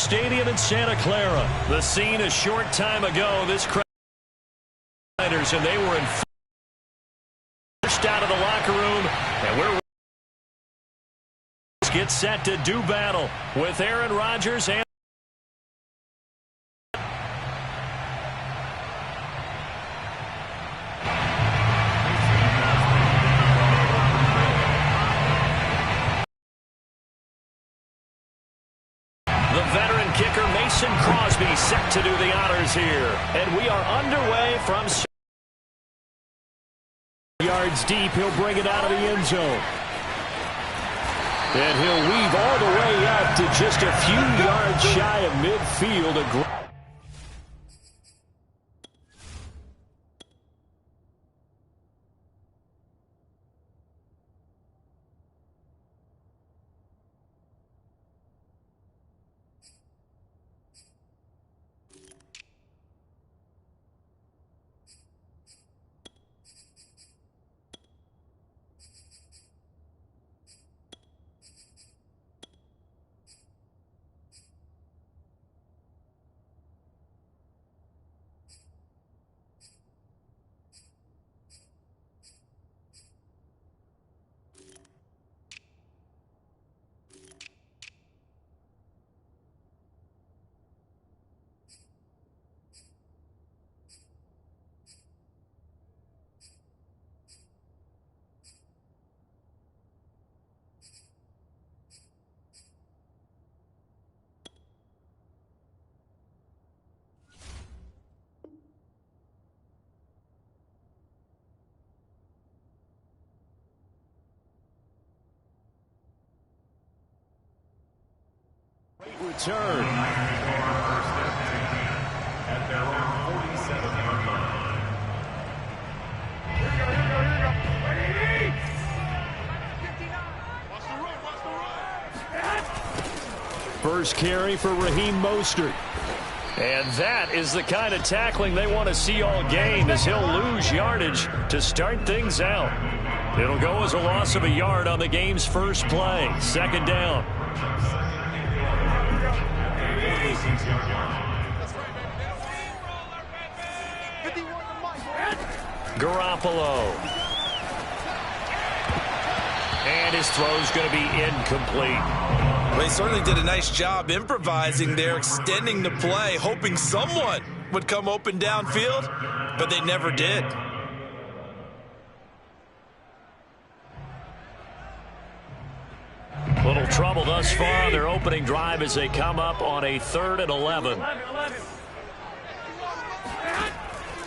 Stadium in Santa Clara. The scene a short time ago. This crowd, and they were in first out of the locker room, and we're get set to do battle with Aaron Rodgers and kicker Mason Crosby set to do the honors here. And we are underway from yards deep. He'll bring it out of the end zone. And he'll weave all the way up to just a few yards shy of midfield. Return. At their own 47-yard line. First carry for Raheem Mostert. And that is the kind of tackling they want to see all game, as he'll lose yardage to start things out. It'll go as a loss of a yard on the game's first play. Second down. Garoppolo. And his throw's going to be incomplete. Well, he certainly did a nice job improvising there, extending the play, hoping someone would come open downfield, but they never did. Little trouble thus far on their opening drive as they come up on a 3rd and 11.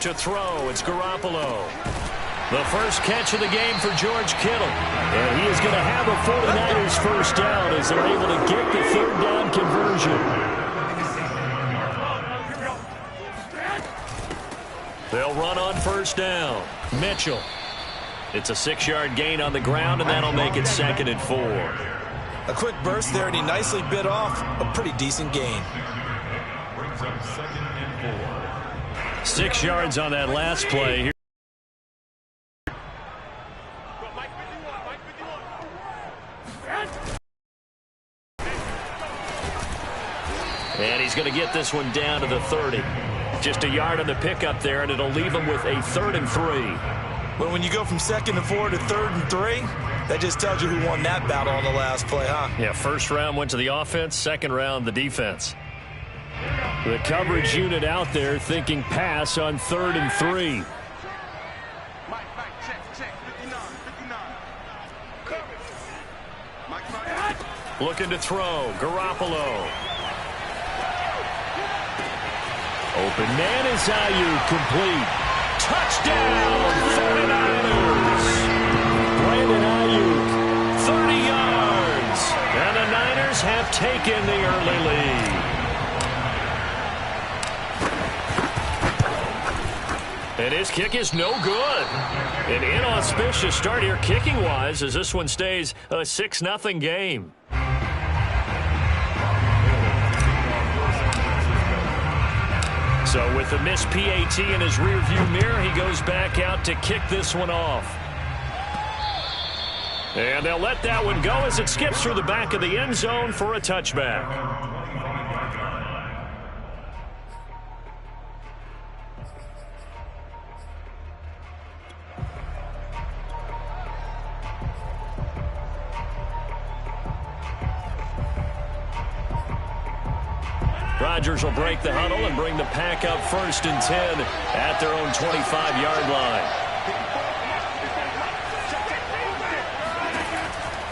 To throw, it's Garoppolo. The first catch of the game for George Kittle. And he is going to have a 49ers first down as they're able to get the 3rd down conversion. They'll run on first down. Mitchell. It's a 6-yard gain on the ground, and that'll make it 2nd and 4. A quick burst there, and he nicely bit off a pretty decent gain. Brings up 2nd and 4. 6 yards on that last play. And he's going to get this one down to the 30. Just a yard on the pickup there, and it'll leave him with a 3rd and 3. Well, when you go from 2nd and 4 to 3rd and 3, that just tells you who won that battle on the last play, huh? Yeah, first round went to the offense, second round the defense. The coverage unit out there thinking pass on 3rd and 3. Looking to throw. Garoppolo. Open man is Ayuk, complete. Touchdown, 49ers. Brandon Ayuk, 30 yards. And the Niners have taken the early lead. And his kick is no good. An inauspicious start here kicking-wise as this one stays a 6-0 game. So with the missed PAT in his rearview mirror, he goes back out to kick this one off. And they'll let that one go as it skips through the back of the end zone for a touchback. Rodgers will break the huddle and bring the pack up 1st and 10 at their own 25-yard line.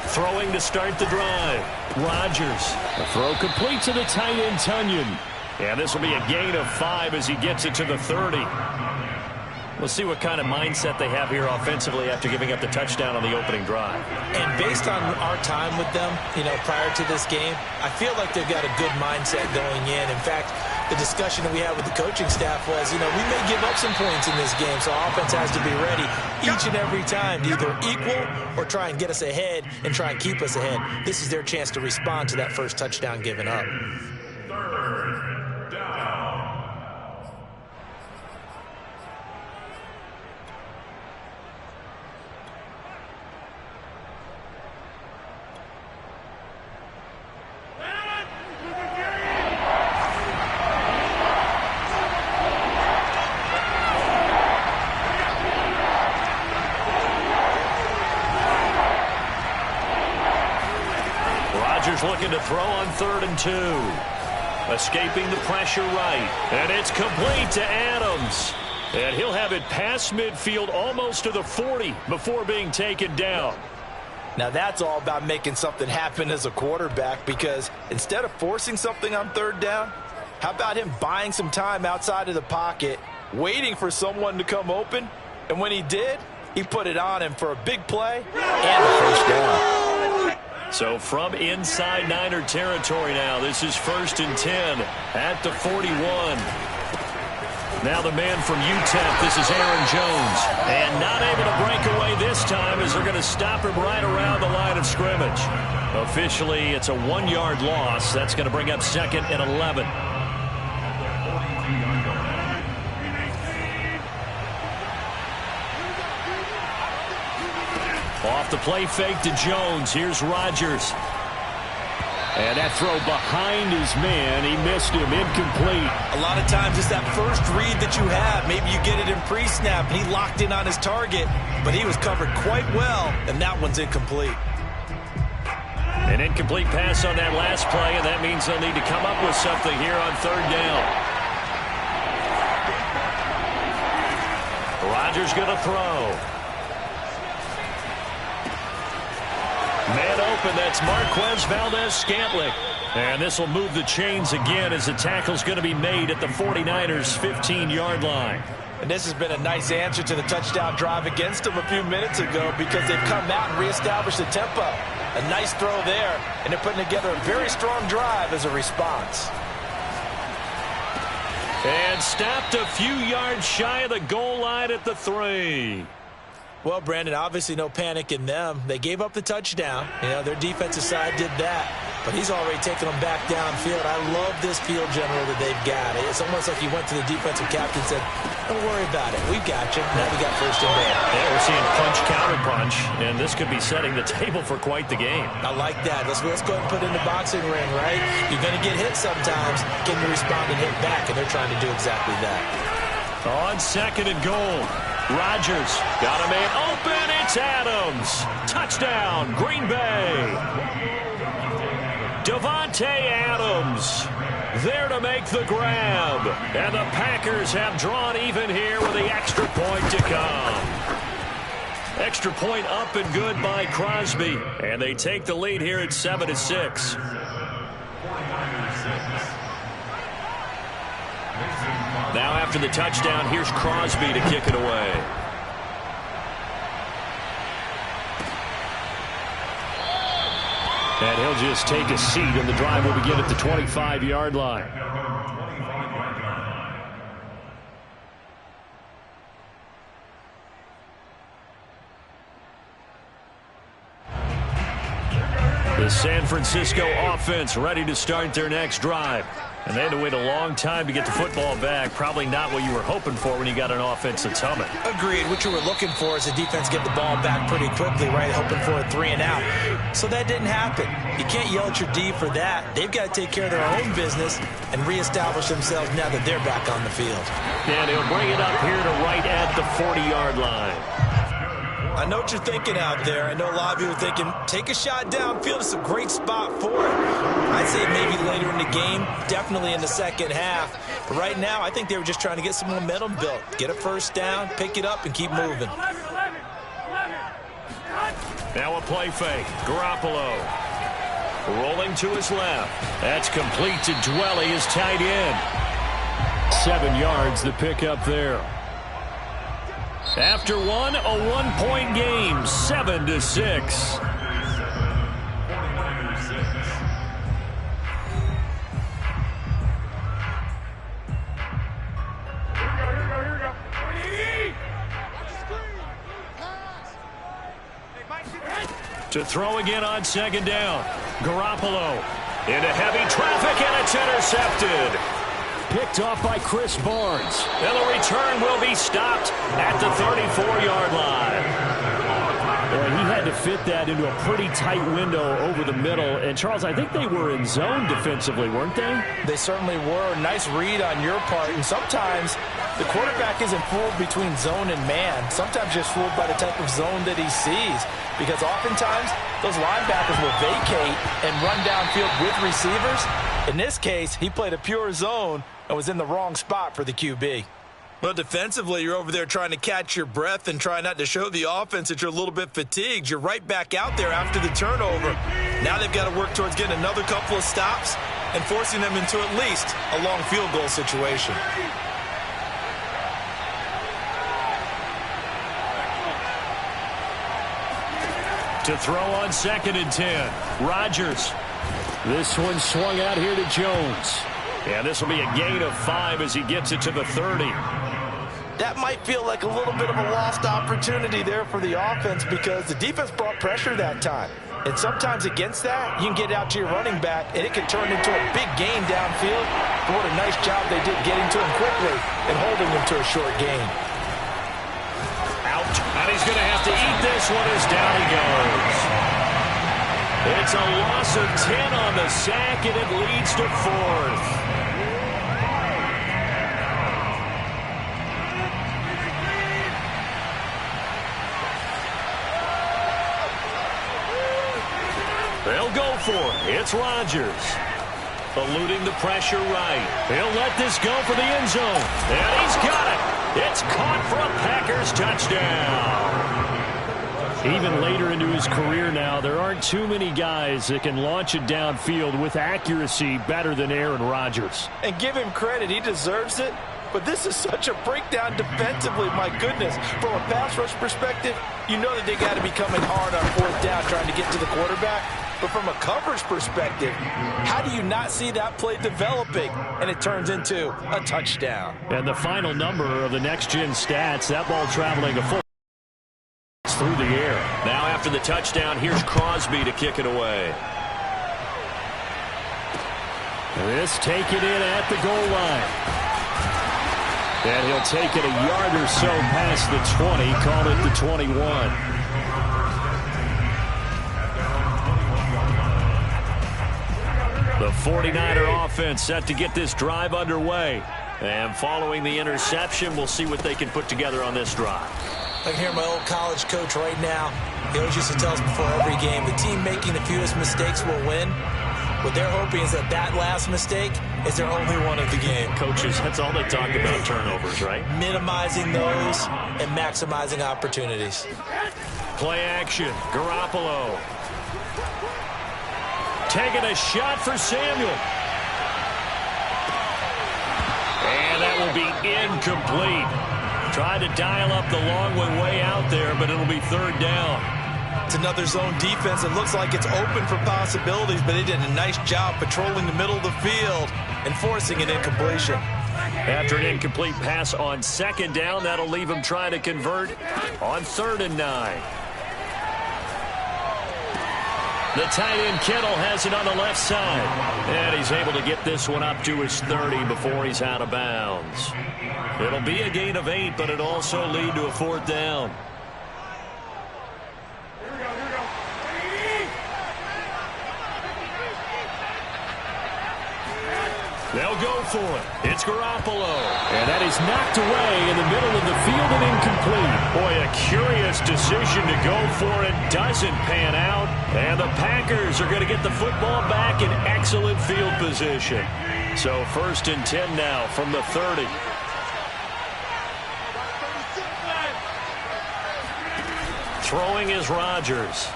Throwing to start the drive. Rodgers. The throw complete to the tight end, Tonyan. And this will be a gain of 5 as he gets it to the 30. We'll see what kind of mindset they have here offensively after giving up the touchdown on the opening drive. And based on our time with them, prior to this game, I feel like they've got a good mindset going in. In fact, the discussion that we had with the coaching staff was, we may give up some points in this game, so our offense has to be ready each and every time to either equal or try and get us ahead and try and keep us ahead. This is their chance to respond to that first touchdown given up. Looking to throw on 3rd and 2. Escaping the pressure right. And it's complete to Adams. And he'll have it past midfield almost to the 40 before being taken down. Now that's all about making something happen as a quarterback, because instead of forcing something on 3rd down, how about him buying some time outside of the pocket, waiting for someone to come open, and when he did, he put it on him for a big play and a first down. So from inside Niner territory now, this is 1st and 10 at the 41. Now the man from UTEP, this is Aaron Jones. And not able to break away this time as they're going to stop him right around the line of scrimmage. Officially, it's a 1-yard loss. That's going to bring up 2nd and 11. Off the play fake to Jones. Here's Rodgers. And that throw behind his man. He missed him. Incomplete. A lot of times it's that first read that you have. Maybe you get it in pre-snap, and he locked in on his target. But he was covered quite well, and that one's incomplete. An incomplete pass on that last play, and that means they'll need to come up with something here on 3rd down. Rodgers going to throw. Man open, that's Marquez Valdez-Scantling. And this will move the chains again as the tackle's going to be made at the 49ers' 15-yard line. And this has been a nice answer to the touchdown drive against them a few minutes ago, because they've come out and reestablished the tempo. A nice throw there, and they're putting together a very strong drive as a response. And stopped a few yards shy of the goal line at the 3. Well, Brandon, obviously no panic in them. They gave up the touchdown. Their defensive side did that. But he's already taken them back downfield. I love this field general that they've got. It's almost like he went to the defensive captain and said, don't worry about it. We've got you. Now we got 1st and goal. Yeah, we're seeing punch, counter punch, and this could be setting the table for quite the game. I like that. Let's go ahead and put it in the boxing ring, right? You're going to get hit sometimes. Can you respond and hit back? And they're trying to do exactly that. On 2nd and goal. Rodgers got a man open. It's Adams. Touchdown, Green Bay. Davante Adams there to make the grab. And the Packers have drawn even here with the extra point to come. Extra point up and good by Crosby. And they take the lead here at 7-6. Now after the touchdown, here's Crosby to kick it away. And he'll just take a seat, and the drive will begin at the 25-yard line. The San Francisco offense ready to start their next drive. And they had to wait a long time to get the football back. Probably not what you were hoping for when you got an offense that's humming. Agreed. What you were looking for is the defense get the ball back pretty quickly, right? Hoping for a 3 and out. So that didn't happen. You can't yell at your D for that. They've got to take care of their own business and reestablish themselves now that they're back on the field. And he'll bring it up here to right at the 40-yard line. I know what you're thinking out there. I know a lot of you are thinking, take a shot downfield. It's a great spot for it. I'd say maybe later in the game, definitely in the second half. But right now, I think they were just trying to get some momentum built. Get a first down, pick it up, and keep moving. Now a play fake. Garoppolo rolling to his left. That's complete to Dwelly, his tight end. 7 yards the pickup there. After one, a 1-point game, 7-6. To throw again on second down. Garoppolo into heavy traffic, and it's intercepted. Picked off by Chris Barnes. And the return will be stopped at the 34-yard line. He had to fit that into a pretty tight window over the middle. And, Charles, I think they were in zone defensively, weren't they? They certainly were. Nice read on your part. And sometimes the quarterback isn't fooled between zone and man. Sometimes just fooled by the type of zone that he sees. Because oftentimes those linebackers will vacate and run downfield with receivers. In this case, he played a pure zone and was in the wrong spot for the QB. Well, defensively, you're over there trying to catch your breath and try not to show the offense that you're a little bit fatigued. You're right back out there after the turnover. Now they've got to work towards getting another couple of stops and forcing them into at least a long field goal situation. To throw on 2nd and 10. Rodgers. This one swung out here to Jones. And this will be a gain of 5 as he gets it to the 30. That might feel like a little bit of a lost opportunity there for the offense because the defense brought pressure that time. And sometimes against that, you can get out to your running back, and it can turn into a big gain downfield. But what a nice job they did getting to him quickly and holding him to a short gain. Out, and he's going to have to eat this one as down he goes. It's a loss of 10 on the sack, and it leads to 4th. They'll go for it. It's Rodgers. Eluding the pressure right. He'll let this go for the end zone. And he's got it. It's caught for a Packers touchdown. Even later into his career now, there aren't too many guys that can launch it downfield with accuracy better than Aaron Rodgers. And give him credit. He deserves it. But this is such a breakdown defensively, my goodness. From a pass rush perspective, you know that they got to be coming hard on 4th down trying to get to the quarterback. But from a coverage perspective, how do you not see that play developing? And it turns into a touchdown. And the final number of the next-gen stats, that ball traveling a full through the air. Now after the touchdown, here's Crosby to kick it away. This taken in at the goal line. And he'll take it a yard or so past the 20, call it the 21. The 49er offense set to get this drive underway. And following the interception, we'll see what they can put together on this drive. I can hear my old college coach right now. He always used to tell us before every game, the team making the fewest mistakes will win. What they're hoping is that that last mistake is their only one of the game. Coaches, that's all they talk about, turnovers, right? Minimizing those and maximizing opportunities. Play action. Garoppolo. Taking a shot for Samuel. And that will be incomplete. Tried to dial up the long one way out there, but it'll be 3rd down. It's another zone defense. It looks like it's open for possibilities, but they did a nice job patrolling the middle of the field and forcing an incompletion. After an incomplete pass on 2nd down, that'll leave him trying to convert on 3rd and 9. The tight end Kittle has it on the left side. And he's able to get this one up to his 30 before he's out of bounds. It'll be a gain of 8, but it'll also lead to a 4th down. They'll go for it. It's Garoppolo. And that is knocked away in the middle of the field and incomplete. Boy, a curious decision to go for it. Doesn't pan out. And the Packers are going to get the football back in excellent field position. So 1st and 10 now from the 30. Throwing is Rodgers.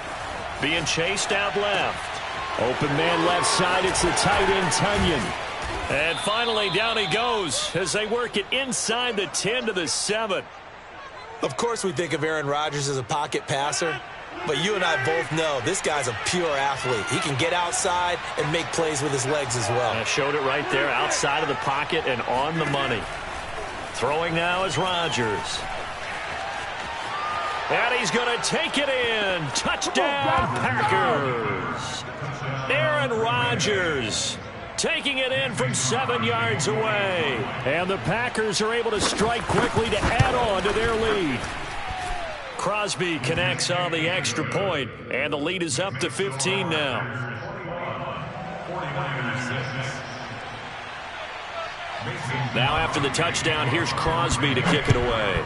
Being chased out left. Open man left side. It's the tight end, Tonyan. And finally, down he goes as they work it inside the 10 to the 7. Of course we think of Aaron Rodgers as a pocket passer, but you and I both know this guy's a pure athlete. He can get outside and make plays with his legs as well. I showed it right there, outside of the pocket and on the money. Throwing now is Rodgers. And he's going to take it in. Touchdown, Packers. Aaron Rodgers taking it in from 7 yards away. And the Packers are able to strike quickly to add on to their lead. Crosby connects on the extra point, and the lead is up to 15 now. Now after the touchdown, here's Crosby to kick it away.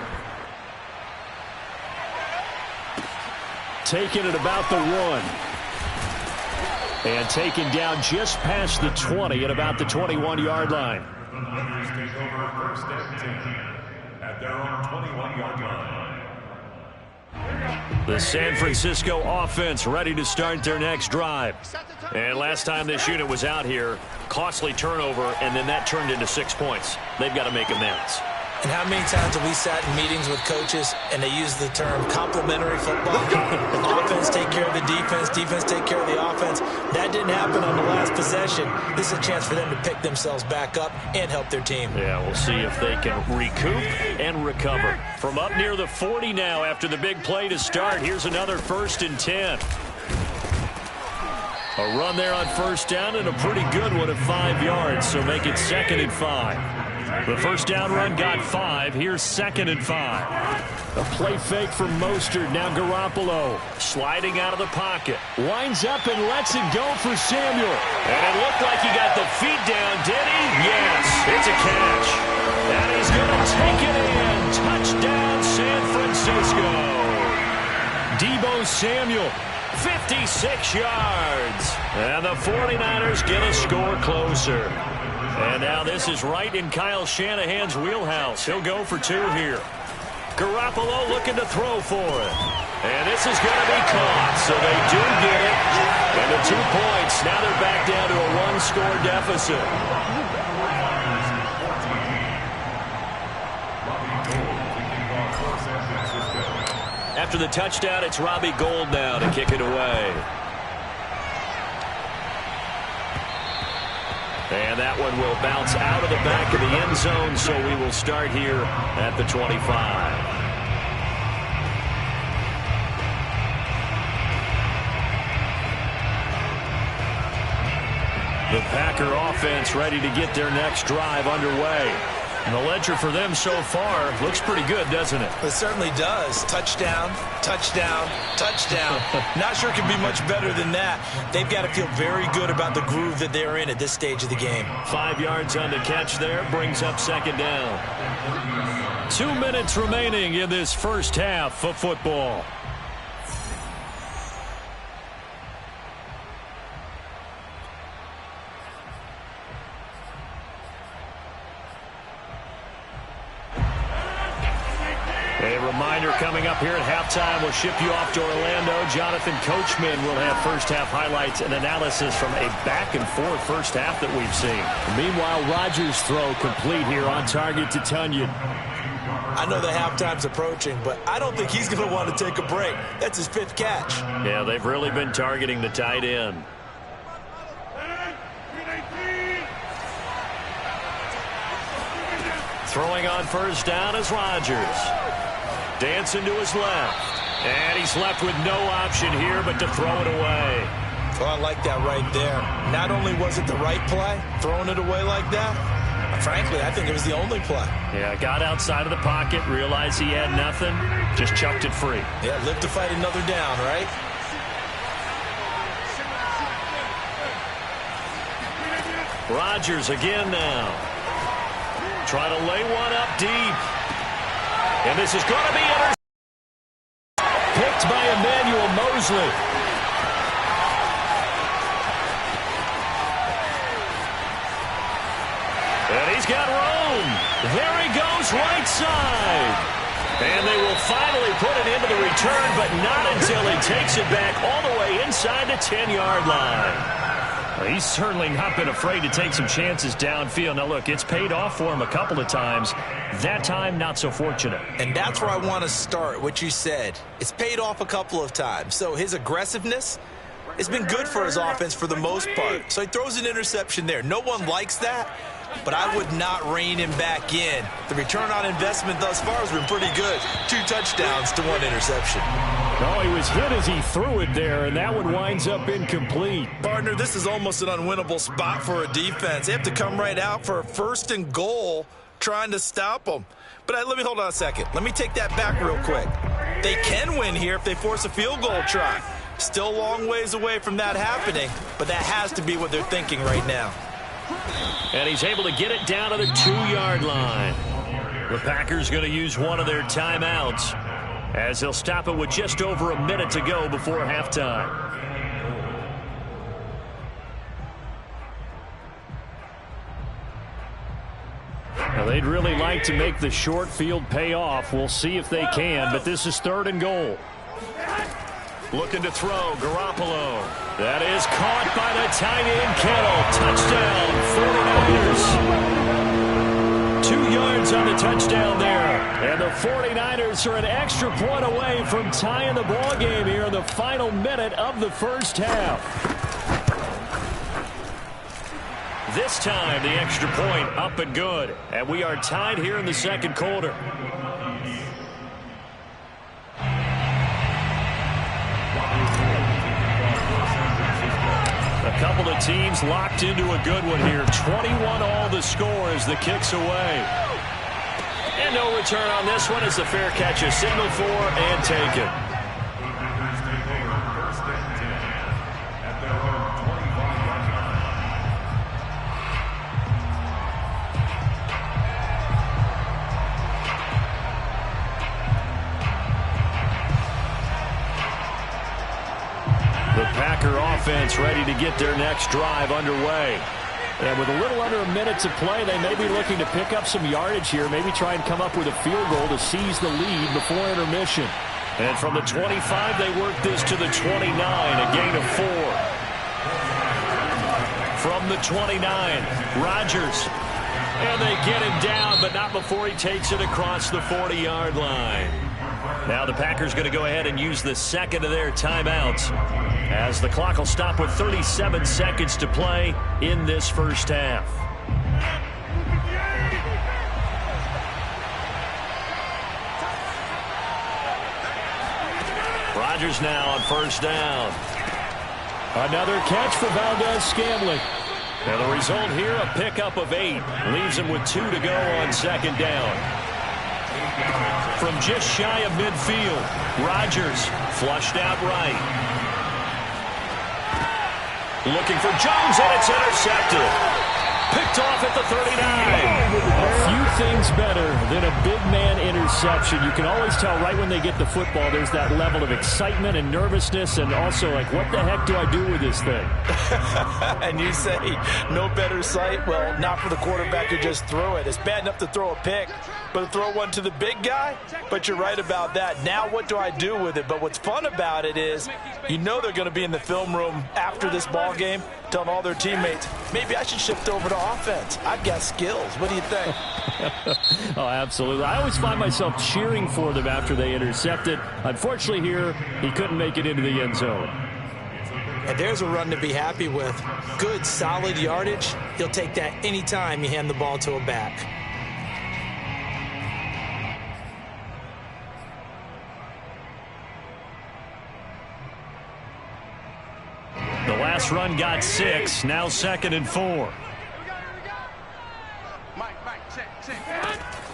Taking it about the 1. And taken down just past the 20 at about the 21-yard line. Take over 1st and 10 at their own 21-yard line. The San Francisco offense ready to start their next drive. And last time this unit was out here, costly turnover, and then that turned into 6 points. They've got to make amends. And how many times have we sat in meetings with coaches and they use the term complementary football? Offense take care of the defense, defense take care of the offense. That didn't happen on the last possession. This is a chance for them to pick themselves back up and help their team. Yeah, we'll see if they can recoup and recover. From up near the 40 now after the big play to start, here's another 1st and 10. A run there on 1st down and a pretty good one at 5 yards, so make it 2nd and 5. The 1st down run got 5. Here's 2nd and 5. A play fake from Mostert. Now Garoppolo sliding out of the pocket. Winds up and lets it go for Samuel. And it looked like he got the feet down, did he? Yes, it's a catch. And he's going to take it in. Touchdown, San Francisco. Deebo Samuel, 56 yards. And the 49ers get a score closer. And now this is right in Kyle Shanahan's wheelhouse. He'll go for 2 here. Garoppolo looking to throw for it. And this is going to be caught, so they do get it. And the 2 points, now they're back down to a 1-score deficit. After the touchdown, it's Robbie Gould now to kick it away. And that one will bounce out of the back of the end zone, so we will start here at the 25. The Packer offense ready to get their next drive underway. And the ledger for them so far looks pretty good, doesn't it? It certainly does. Touchdown, touchdown, touchdown. Not sure it can be much better than that. They've got to feel very good about the groove that they're in at this stage of the game. 5 yards on the catch there, brings up 2nd down. 2 minutes remaining in this first half of football. A reminder coming up here at halftime, we'll ship you off to Orlando. Jonathan Coachman will have first-half highlights and analysis from a back-and-forth first half that we've seen. Meanwhile, Rodgers' throw complete here on target to Tonyan. I know the halftime's approaching, but I don't think he's going to want to take a break. That's his 5th catch. Yeah, they've really been targeting the tight end. Throwing on 1st down is Rodgers. Dancing to his left. And he's left with no option here but to throw it away. Oh, I like that right there. Not only was it the right play, throwing it away like that, frankly, I think it was the only play. Yeah, got outside of the pocket, realized he had nothing, just chucked it free. Yeah, live to fight another down, right? Rodgers again now. Trying to lay one up deep. And this is going to be picked by Emmanuel Mosley. And he's got room. There he goes, right side. And they will finally put it into the return, but not until he takes it back all the way inside the 10-yard line. Well, he's certainly not been afraid to take some chances downfield. Now, look, it's paid off for him a couple of times. That time, not so fortunate. And that's where I want to start, what you said. It's paid off a couple of times. So his aggressiveness, it's been good for his offense for the most part. So he throws an interception there. No one likes that, but I would not rein him back in. The return on investment thus far has been pretty good. 2 touchdowns to 1 interception. Oh, he was hit as he threw it there, and that one winds up incomplete. Partner, this is almost an unwinnable spot for a defense. They have to come right out for a 1st and goal trying to stop them. But let me hold on a second. Let me take that back real quick. They can win here if they force a field goal try. Still a long ways away from that happening, but that has to be what they're thinking right now. And he's able to get it down to the 2-yard line. The Packers going to use one of their timeouts as they'll stop it with just over a minute to go before halftime. Now, they'd really like to make the short field pay off. We'll see if they can, but this is 3rd and goal. Looking to throw, Garoppolo. That is caught by the tight end, Kittle. Touchdown, 49ers. 2 yards on the touchdown there. And the 49ers are an extra point away from tying the ball game here in the final minute of the first half. This time, the extra point up and good. And we are tied here in the second quarter. A couple of teams locked into a good one here. 21 all the score as the kick's away. And no return on this one as the fair catch is signaled for and taken. The Packer offense ready to get their next drive underway. And with a little under a minute to play, they may be looking to pick up some yardage here, maybe try and come up with a field goal to seize the lead before intermission. And from the 25, they work this to the 29, a gain of 4. From the 29, Rodgers. And they get him down, but not before he takes it across the 40-yard line. Now the Packers going to go ahead and use the second of their timeouts as the clock will stop with 37 seconds to play in this first half. Rodgers now on first down. Another catch for Valdez-Scantling. And the result here, a pickup of 8. Leaves him with 2 to go on second down. From just shy of midfield, Rodgers flushed out right. Looking for Jones, and it's intercepted. Picked off at the 39. A few things better than a big man interception. You can always tell right when they get the football, there's that level of excitement and nervousness, and also like, what the heck do I do with this thing? And you say, no better sight? Well, not for the quarterback who just threw it. It's bad enough to throw a pick, but to throw one to the big guy? But you're right about that. Now what do I do with it? But what's fun about it is, you know they're going to be in the film room after this ball game telling all their teammates, maybe I should shift over to offense. I've got skills. What do you think? Oh, absolutely. I always find myself cheering for them after they intercept it. Unfortunately here, he couldn't make it into the end zone. And there's a run to be happy with. Good, solid yardage. He'll take that anytime you hand the ball to a back. The last run got 6, now 2nd and 4.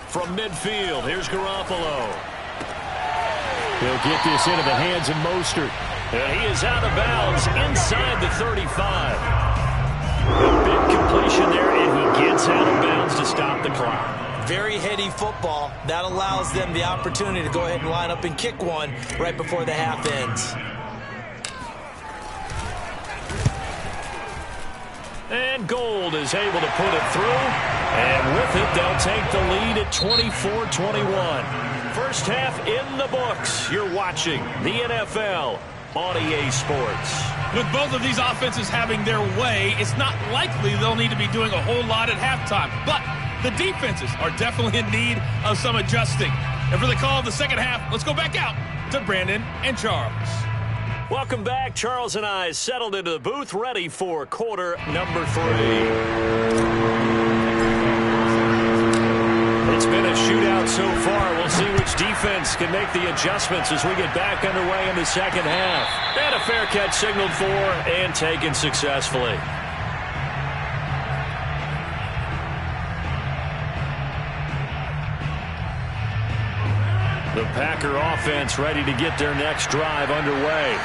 From midfield, here's Garoppolo. He'll get this into the hands of Mostert. And he is out of bounds inside the 35. A big completion there, and he gets out of bounds to stop the clock. Very heady football. That allows them the opportunity to go ahead and line up and kick one right before the half ends. And Gould is able to put it through. And with it, they'll take the lead at 24-21. First half in the books. You're watching the NFL on EA Sports. With both of these offenses having their way, it's not likely they'll need to be doing a whole lot at halftime. But the defenses are definitely in need of some adjusting. And for the call of the second half, let's go back out to Brandon and Charles. Welcome back. Charles and I settled into the booth, ready for quarter number 3. It's been a shootout so far. We'll see which defense can make the adjustments as we get back underway in the second half. And a fair catch signaled for and taken successfully. The Packer offense ready to get their next drive underway.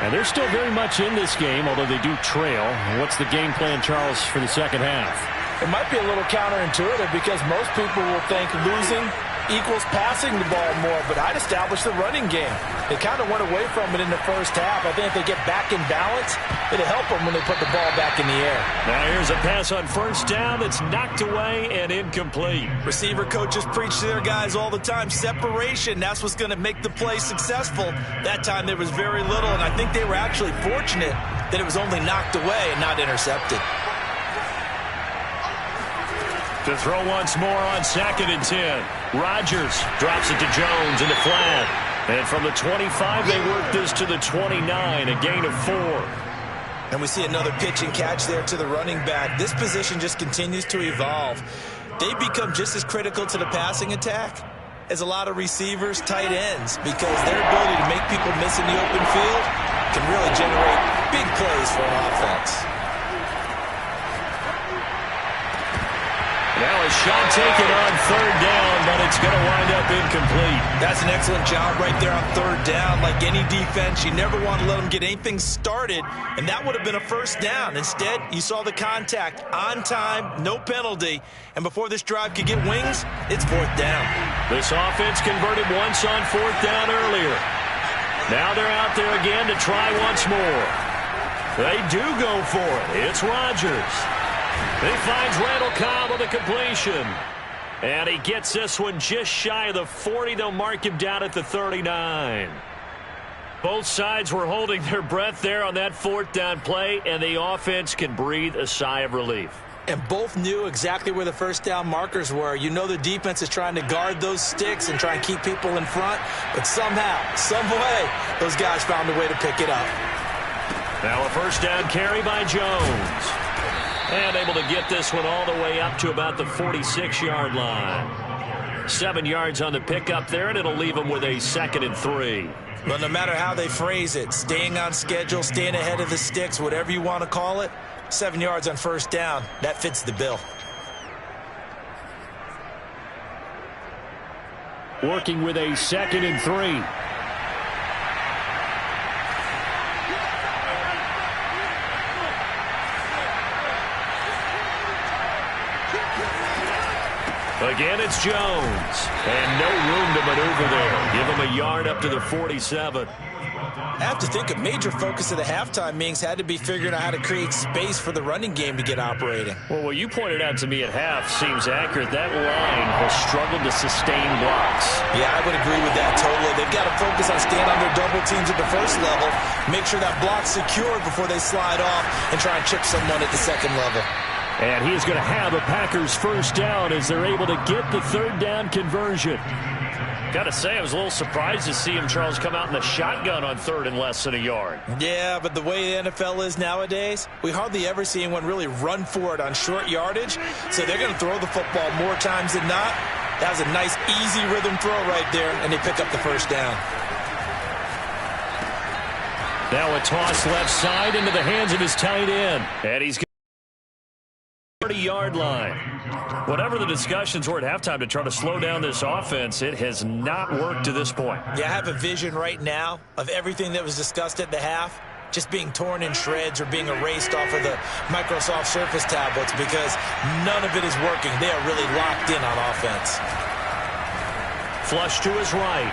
And they're still very much in this game, although they do trail. What's the game plan, Charles, for the second half? It might be a little counterintuitive because most people will think losing equals passing the ball more, but I'd establish the running game. They kind of went away from it in the first half. I think if they get back in balance, it'll help them when they put the ball back in the air. Now here's a pass on first down that's knocked away and incomplete. Receiver coaches preach to their guys all the time. Separation, that's what's going to make the play successful. That time there was very little, and I think they were actually fortunate that it was only knocked away and not intercepted. To throw once more on 2nd and 10. Rodgers drops it to Jones in the flat. And from the 25, they work this to the 29, a gain of 4. And we see another pitch and catch there to the running back. This position just continues to evolve. They become just as critical to the passing attack as a lot of receivers, tight ends, because their ability to make people miss in the open field can really generate big plays for an offense. Now a shot taken on 3rd down, but it's going to wind up incomplete. That's an excellent job right there on 3rd down. Like any defense, you never want to let them get anything started, and that would have been a first down. Instead, you saw the contact on time, no penalty, and before this drive could get wings, it's 4th down. This offense converted once on 4th down earlier. Now they're out there again to try once more. They do go for it. It's Rodgers. He finds Randall Cobb on the completion. And he gets this one just shy of the 40. They'll mark him down at the 39. Both sides were holding their breath there on that 4th down play, and the offense can breathe a sigh of relief. And both knew exactly where the first down markers were. You know the defense is trying to guard those sticks and try and keep people in front, but somehow, some way, those guys found a way to pick it up. Now a first down carry by Jones. And able to get this one all the way up to about the 46-yard line. 7 yards on the pickup there, and it'll leave them with a 2nd and 3. Well, no matter how they phrase it, staying on schedule, staying ahead of the sticks, whatever you want to call it, 7 yards on first down, that fits the bill. Working with a 2nd and 3. Again, it's Jones. And no room to maneuver there. Give him a yard up to the 47. I have to think a major focus of the halftime meetings had to be figuring out how to create space for the running game to get operating. Well, what you pointed out to me at half seems accurate. That line has struggled to sustain blocks. Yeah, I would agree with that totally. They've got to focus on staying on their double teams at the first level, make sure that block's secured before they slide off and try and chip someone at the second level. And he is going to have a Packers first down as they're able to get the 3rd down conversion. Got to say, I was a little surprised to see him, Charles, come out in the shotgun on 3rd and less than a yard. Yeah, but the way the NFL is nowadays, we hardly ever see anyone really run for it on short yardage. So they're going to throw the football more times than not. That was a nice, easy rhythm throw right there, and they pick up the first down. Now a toss left side into the hands of his tight end. And he's 30-yard line. Whatever the discussions were at halftime to try to slow down this offense, it has not worked to this point. Yeah, I have a vision right now of everything that was discussed at the half just being torn in shreds or being erased off of the Microsoft Surface tablets because none of it is working. They are really locked in on offense. Flush to his right.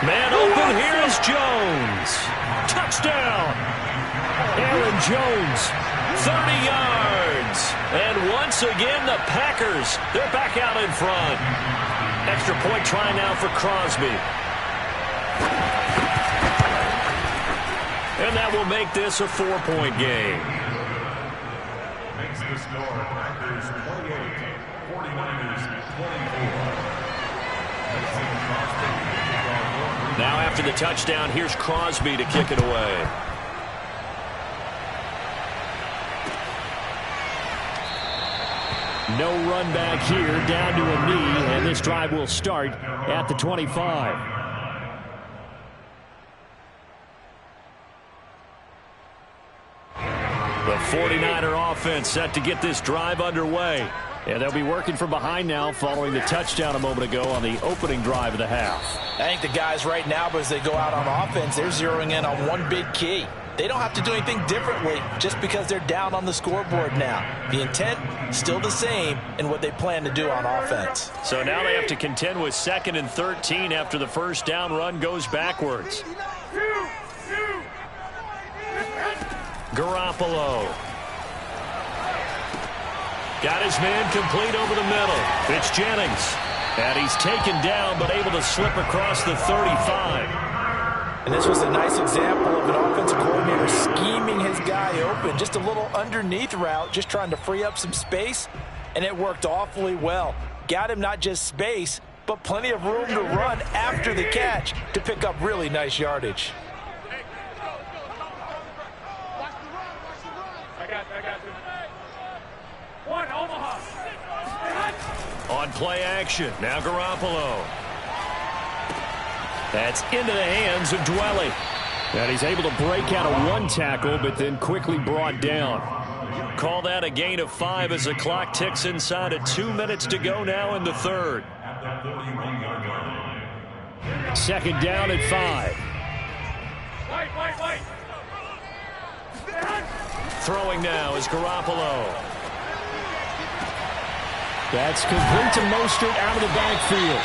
Man open, here is Jones. Touchdown. Aaron Jones, 30 yards. And once again, the Packers, they're back out in front. Extra point try now for Crosby. And that will make this a 4-point game. Makes the score Packers 28, 49ers 24. Now after the touchdown, here's Crosby to kick it away. No run back here, down to a knee, and this drive will start at the 25. The 49er offense set to get this drive underway. And they'll be working from behind now following the touchdown a moment ago on the opening drive of the half. I think the guys right now, as they go out on offense, they're zeroing in on one big key. They don't have to do anything differently just because they're down on the scoreboard now. The intent, still the same in what they plan to do on offense. So now they have to contend with 2nd and 13 after the first down run goes backwards. Garoppolo. Got his man complete over the middle. It's Jennings. And he's taken down but able to slip across the 35. And this was a nice example of an offensive coordinator scheming his guy open. Just a little underneath route, just trying to free up some space, and it worked awfully well. Got him not just space, but plenty of room to run after the catch to pick up really nice yardage. I got you. One, Omaha. On play action, now Garoppolo. That's into the hands of Dwelly. And he's able to break out of one tackle, but then quickly brought down. Call that a gain of 5 as the clock ticks inside of 2 minutes to go now in the third. 2nd down at 5. Wait. Throwing now is Garoppolo. That's complete to Mostert out of the backfield.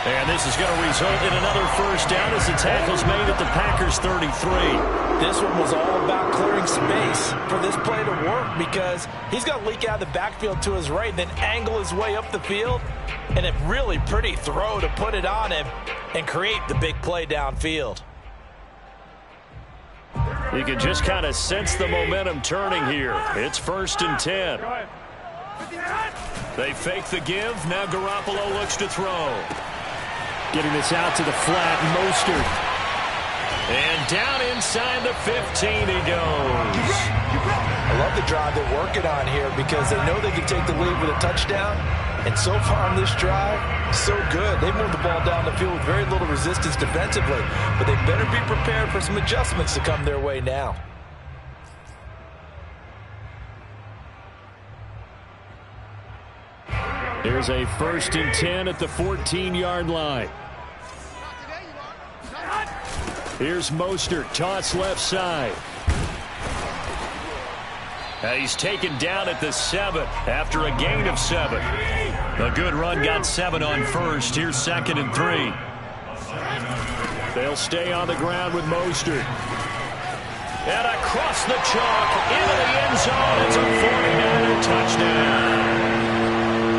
And this is going to result in another first down as the tackle's made at the Packers 33. This one was all about clearing space for this play to work because he's going to leak out of the backfield to his right, then angle his way up the field, and a really pretty throw to put it on him and create the big play downfield. You can just kind of sense the momentum turning here. It's 1st and 10. They fake the give. Now Garoppolo looks to throw. Getting this out to the flat, Mostert. And down inside the 15 he goes. I love the drive they're working on here because they know they can take the lead with a touchdown. And so far on this drive, so good. They moved the ball down the field with very little resistance defensively. But they better be prepared for some adjustments to come their way now. There's a 1st and 10 at the 14-yard line. Here's Mostert, toss left side. He's taken down at the 7 after a gain of 7. A good run got 7 on first. Here's 2nd and 3. They'll stay on the ground with Mostert. And across the chalk into the end zone. It's a 49er touchdown.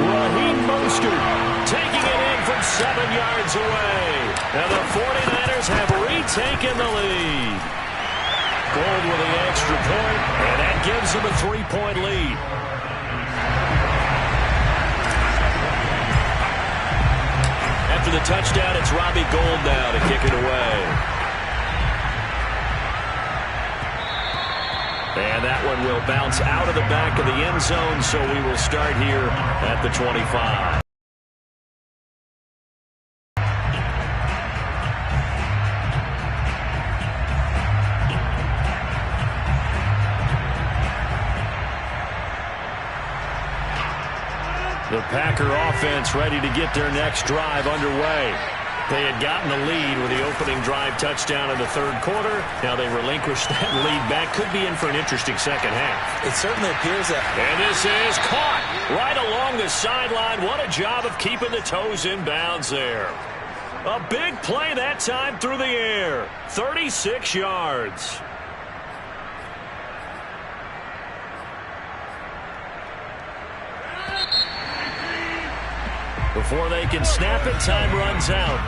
Raheem Mostert taking it in from 7 yards away. And the 49ers have retaken the lead. Gold with the extra point, and that gives them a 3-point lead. After the touchdown, it's Robbie Gould now to kick it away. And that one will bounce out of the back of the end zone, so we will start here at the 25. The Packer offense ready to get their next drive underway. They had gotten the lead with the opening drive touchdown in the third quarter. Now they relinquish that lead back. Could be in for an interesting second half. It certainly appears that. And this is caught right along the sideline. What a job of keeping the toes in bounds there. A big play that time through the air. 36 yards. Before they can snap it, time runs out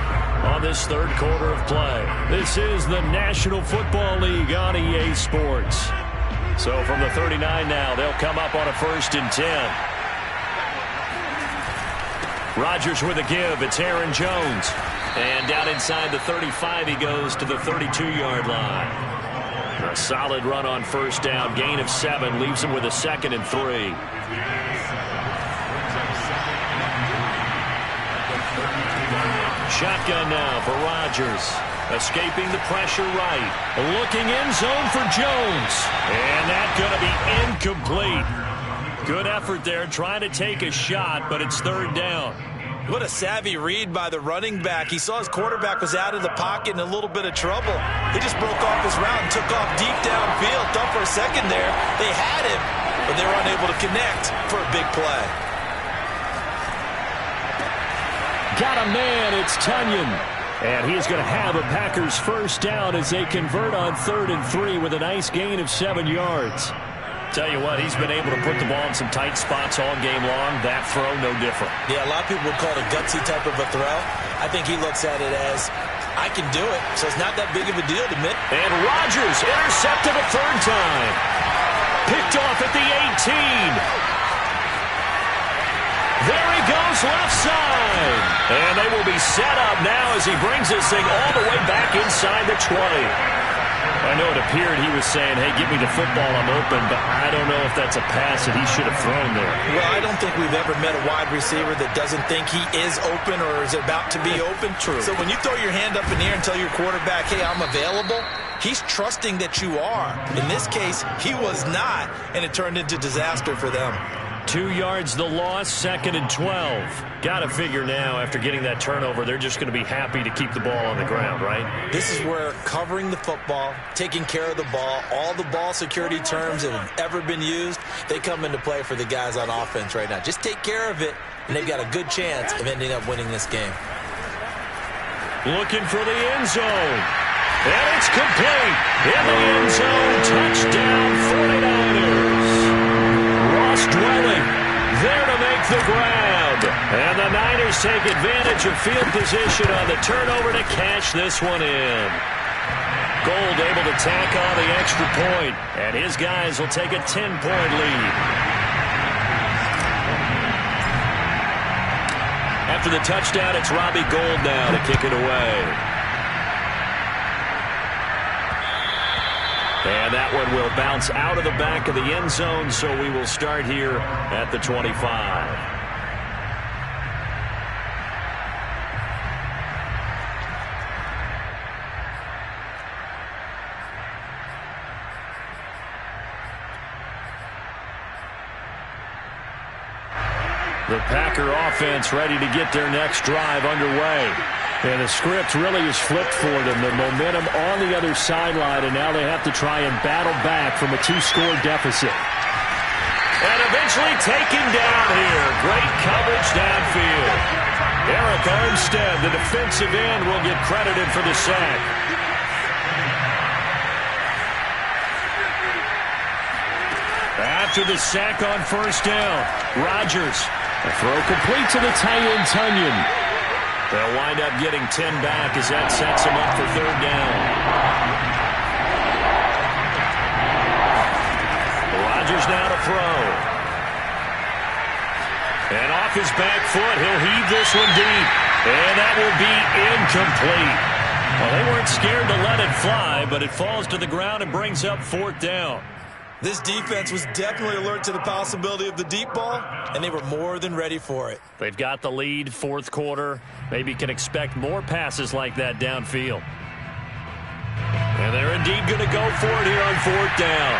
on this third quarter of play. This is the National Football League on EA Sports. So from the 39 now, they'll come up on a 1st and 10. Rodgers with a give. It's Aaron Jones. And down inside the 35, he goes to the 32-yard line. A solid run on 1st down. Gain of 7 leaves him with a 2nd and 3. Shotgun now for Rodgers. Escaping the pressure right. Looking in zone for Jones. And that's going to be incomplete. Good effort there trying to take a shot, but it's 3rd down. What a savvy read by the running back. He saw his quarterback was out of the pocket in a little bit of trouble. He just broke off his route and took off deep downfield. Thought for a second there they had him, but they were unable to connect for a big play. Got a man, it's Tunyon. And he's going to have a Packers 1st down as they convert on 3rd and 3 with a nice gain of 7 yards. Tell you what, he's been able to put the ball in some tight spots all game long. That throw, no different. Yeah, a lot of people would call it a gutsy type of a throw. I think he looks at it as, I can do it, so it's not that big of a deal to me. And Rodgers intercepted a 3rd time. Picked off at the 18. There he goes, left side. And they will be set up now as he brings this thing all the way back inside the 20. I know it appeared he was saying, hey, give me the football, I'm open, but I don't know if that's a pass that he should have thrown there. Well, I don't think we've ever met a wide receiver that doesn't think he is open or is about to be open. True. So when you throw your hand up in the air and tell your quarterback, hey, I'm available, he's trusting that you are. In this case, he was not, and it turned into disaster for them. 2 yards the loss, 2nd and 12. Got to figure now, after getting that turnover, they're just going to be happy to keep the ball on the ground, right? This is where covering the football, taking care of the ball, all the ball security terms that have ever been used, they come into play for the guys on offense right now. Just take care of it, and they've got a good chance of ending up winning this game. Looking for the end zone. And it's complete. In the end zone, touchdown 49ers. Dwelling there to make the grab. And the Niners take advantage of field position on the turnover to cash this one in. Gold able to tack on the extra point, and his guys will take a 10-point lead. After the touchdown, it's Robbie Gould now to kick it away. And that one will bounce out of the back of the end zone, so we will start here at the 25. The Packer offense ready to get their next drive underway. And the script really is flipped for them. The momentum on the other sideline, and now they have to try and battle back from a 2-score deficit. And eventually taken down here. Great coverage downfield. Eric Armstead, the defensive end, will get credited for the sack. After the sack on 1st down, Rodgers. A throw complete to the tight end, Tunyon. They'll wind up getting 10 back as that sets them up for 3rd down. Rodgers now to throw. And off his back foot, he'll heave this one deep. And that will be incomplete. Well, they weren't scared to let it fly, but it falls to the ground and brings up 4th down. This defense was definitely alert to the possibility of the deep ball, and they were more than ready for it. They've got the lead, 4th quarter. Maybe can expect more passes like that downfield. And they're indeed going to go for it here on 4th down.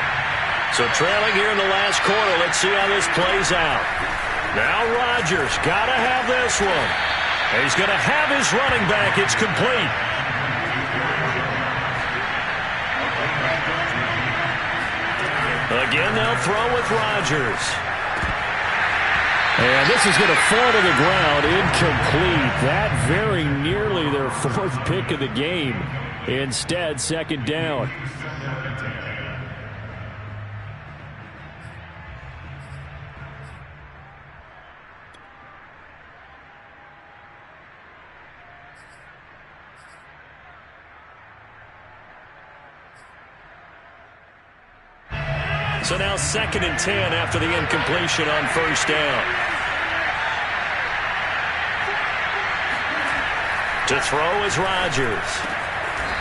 So trailing here in the last quarter, let's see how this plays out. Now Rodgers got to have this one. He's going to have his running back. It's complete. Again, they'll throw with Rodgers. And this is going to fall to the ground. Incomplete. That very nearly their fourth pick of the game. Instead, second down. So now 2nd and 10 after the incompletion on first down. To throw is Rodgers.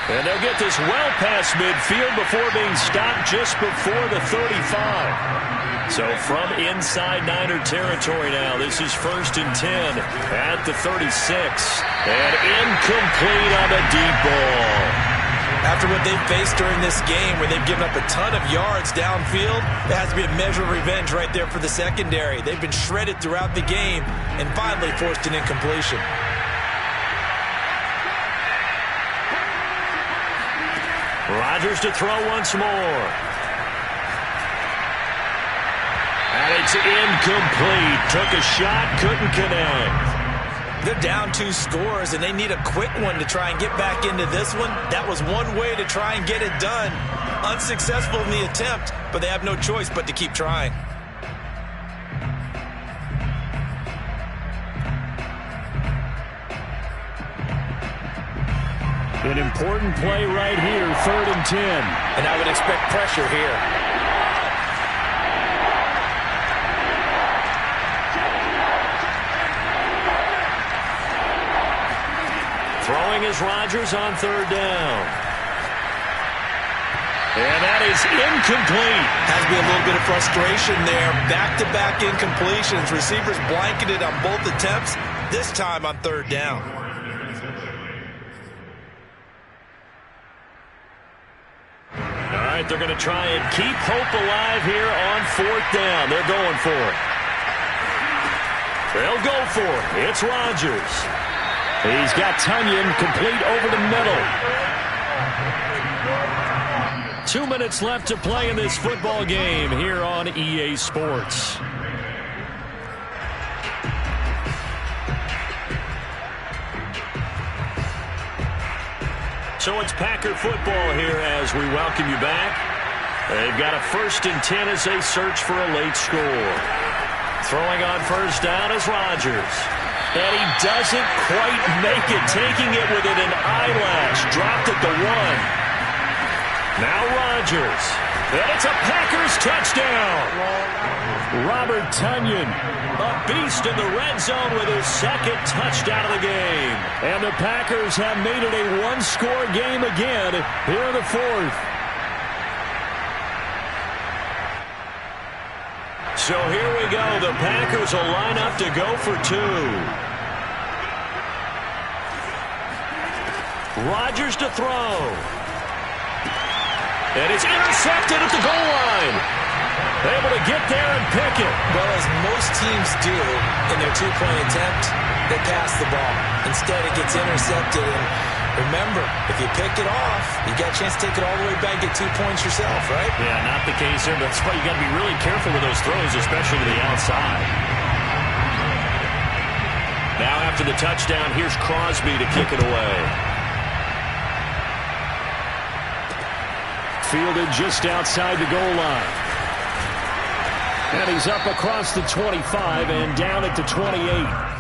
And they'll get this well past midfield before being stopped just before the 35. So from inside Niner territory now, this is 1st and 10 at the 36. And incomplete on the deep ball. After what they've faced during this game, where they've given up a ton of yards downfield, there has to be a measure of revenge right there for the secondary. They've been shredded throughout the game and finally forced an incompletion. Rodgers to throw once more. And it's incomplete. Took a shot, couldn't connect. They're down 2 scores, and they need a quick one to try and get back into this one. That was one way to try and get it done. Unsuccessful in the attempt, but they have no choice but to keep trying. An important play right here, 3rd and 10. And I would expect pressure here. Throwing is Rodgers on 3rd down. And that is incomplete. Has to be a little bit of frustration there. Back-to-back incompletions. Receivers blanketed on both attempts, this time on 3rd down. All right, they're going to try and keep hope alive here on 4th down. They're going for it. They'll go for it. It's Rodgers. He's got Tonyan complete over the middle. 2 minutes left to play in this football game here on EA Sports. So it's Packer football here as we welcome you back. They've got a 1st and 10 as they search for a late score. Throwing on first down is Rodgers. And he doesn't quite make it, taking it within an eyelash. Dropped at the 1. Now Rodgers. And it's a Packers touchdown. Robert Tonyan, a beast in the red zone with his 2nd touchdown of the game. And the Packers have made it a one-score game again here in the 4th. So here we go. The Packers will line up to go for 2. Rodgers to throw. And it's intercepted at the goal line. Able to get there and pick it. Well, as most teams do in their 2-point attempt, they pass the ball. Instead, it gets intercepted. And remember, if you pick it off, you got a chance to take it all the way back, get 2 points yourself, right? Yeah, not the case here, but that's why you got to be really careful with those throws, especially to the outside. Now after the touchdown, here's Crosby to kick it away. Fielded just outside the goal line. And he's up across the 25 and down at the 28.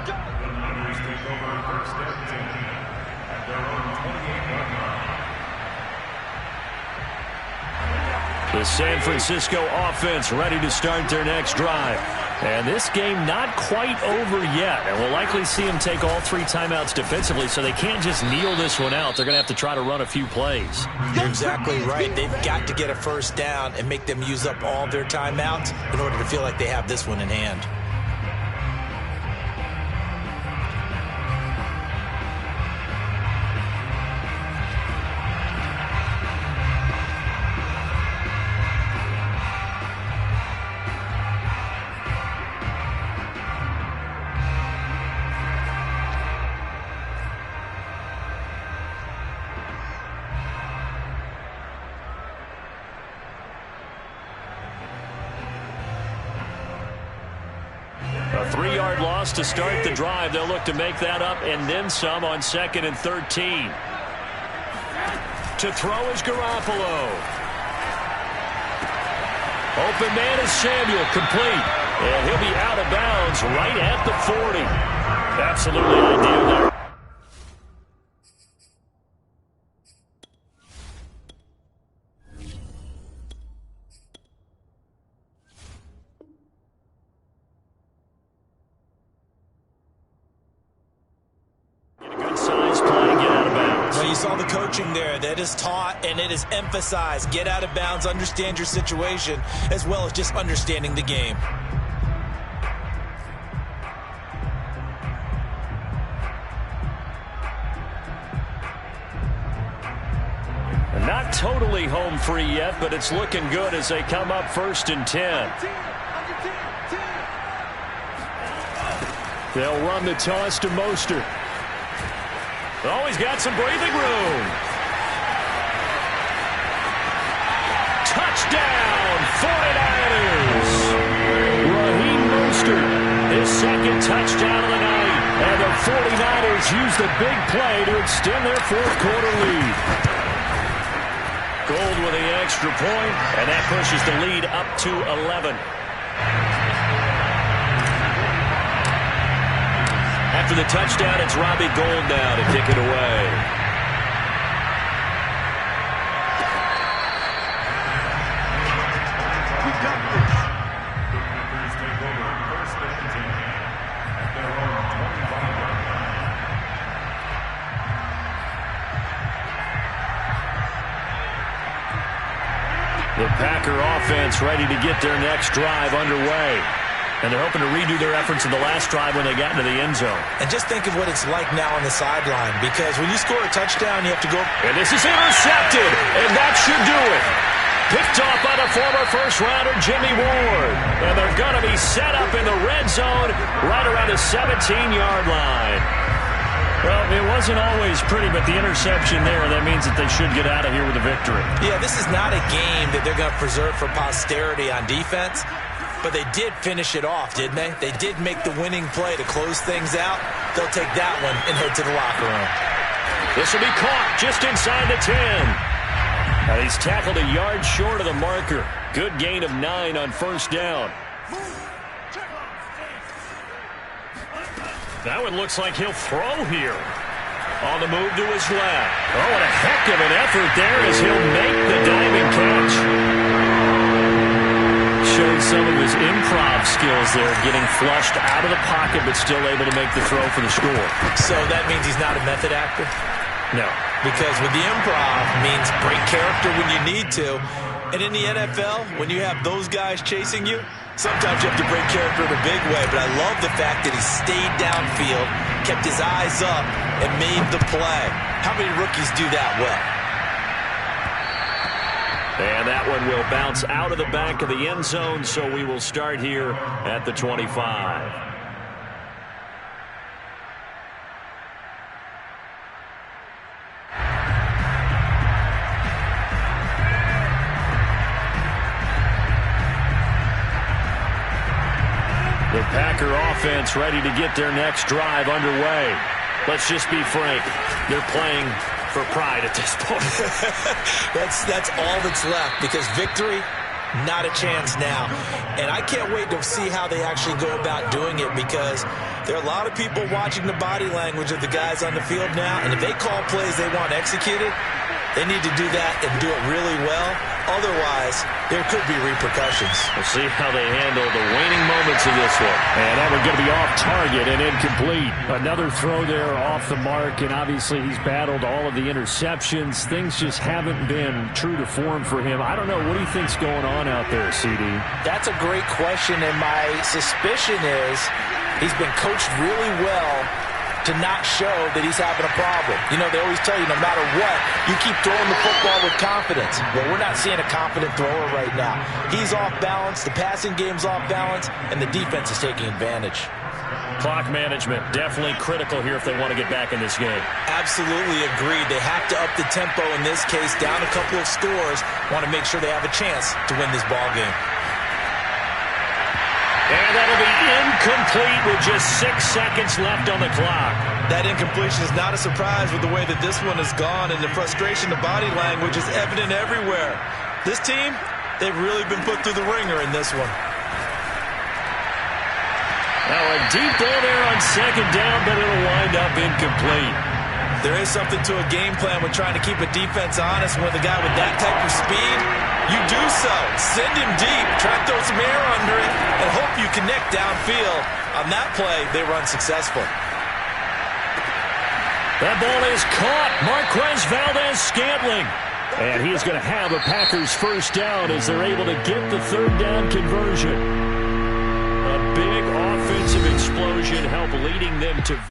The San Francisco offense ready to start their next drive. And this game not quite over yet. And we'll likely see them take all 3 timeouts defensively, so they can't just kneel this one out. They're going to have to try to run a few plays. You're exactly right. They've got to get a first down and make them use up all their timeouts in order to feel like they have this one in hand. 3-yard loss to start the drive. They'll look to make that up and then some on 2nd and 13. To throw is Garoppolo. Open man is Samuel, complete. And he'll be out of bounds right at the 40. Absolutely ideal there. You saw the coaching there. That is taught and it is emphasized. Get out of bounds, understand your situation, as well as just understanding the game. And not totally home free yet, but it's looking good as they come up 1st and 10. They'll run the toss to Mostert. Oh, he's got some breathing room. Touchdown, 49ers. Raheem Mostert, his 2nd touchdown of the night. And the 49ers use the big play to extend their 4th quarter lead. Gold with the extra point, and that pushes the lead up to 11. After the touchdown, it's Robbie Gould now to kick it away. We got this. Packers take over 1st and 10 at their own 25-yard line. The Packer offense ready to get their next drive underway. And they're hoping to redo their efforts in the last drive when they got into the end zone. And just think of what it's like now on the sideline, because when you score a touchdown, you have to go. And this is intercepted, and that should do it. Picked off by the former first-rounder Jimmy Ward. And they're going to be set up in the red zone right around the 17-yard line. Well, it wasn't always pretty, but the interception there, that means that they should get out of here with a victory. Yeah, this is not a game that they're going to preserve for posterity on defense. But they did finish it off, didn't they? They did make the winning play to close things out. They'll take that one and head to the locker room. This will be caught just inside the 10. Now he's tackled a yard short of the marker. Good gain of 9 on 1st down. That one looks like he'll throw here. On the move to his left. Oh, what a heck of an effort there as he'll make the diving catch. Showed some of his improv skills there, getting flushed out of the pocket, but still able to make the throw for the score. So that means he's not a method actor? No. Because with the improv means break character when you need to. And in the NFL, when you have those guys chasing you, sometimes you have to break character in a big way. But I love the fact that he stayed downfield, kept his eyes up, and made the play. How many rookies do that well? And that one will bounce out of the back of the end zone, so we will start here at the 25. The Packer offense ready to get their next drive underway. Let's just be frank. They're playing for pride at this point. That's all that's left, because victory, not a chance now. And I can't wait to see how they actually go about doing it, because there are a lot of people watching the body language of the guys on the field now, and if they call plays they want executed, they need to do that and do it really well. Otherwise, there could be repercussions. We'll see how they handle the waning moments of this one. And that one's going to be off target and incomplete. Another throw there off the mark, and obviously he's battled all of the interceptions. Things just haven't been true to form for him. I don't know. What do you think's going on out there, CD? That's a great question, and my suspicion is he's been coached really well to not show that he's having a problem. You know, they always tell you no matter what, you keep throwing the football with confidence. Well, we're not seeing a confident thrower right now. He's off balance, the passing game's off balance, and the defense is taking advantage. Clock management, definitely critical here if they want to get back in this game. Absolutely agreed. They have to up the tempo in this case, down a couple of scores, want to make sure they have a chance to win this ball game. And that'll be Incomplete with just 6 seconds left on the clock. That incompletion is not a surprise with the way that this one has gone, and the frustration, the body language is evident everywhere. This team, they've really been put through the ringer in this one. Now a deep ball there on second down, but it'll wind up incomplete. There is something to a game plan with trying to keep a defense honest. With a guy with that type of speed, you do so. Send him deep, try to throw some air under it, and hope you connect downfield. On that play, they run successful. That ball is caught. Marquez Valdes-Scantling. And he's going to have a Packers first down as they're able to get the third down conversion. A big offensive explosion helped leading them to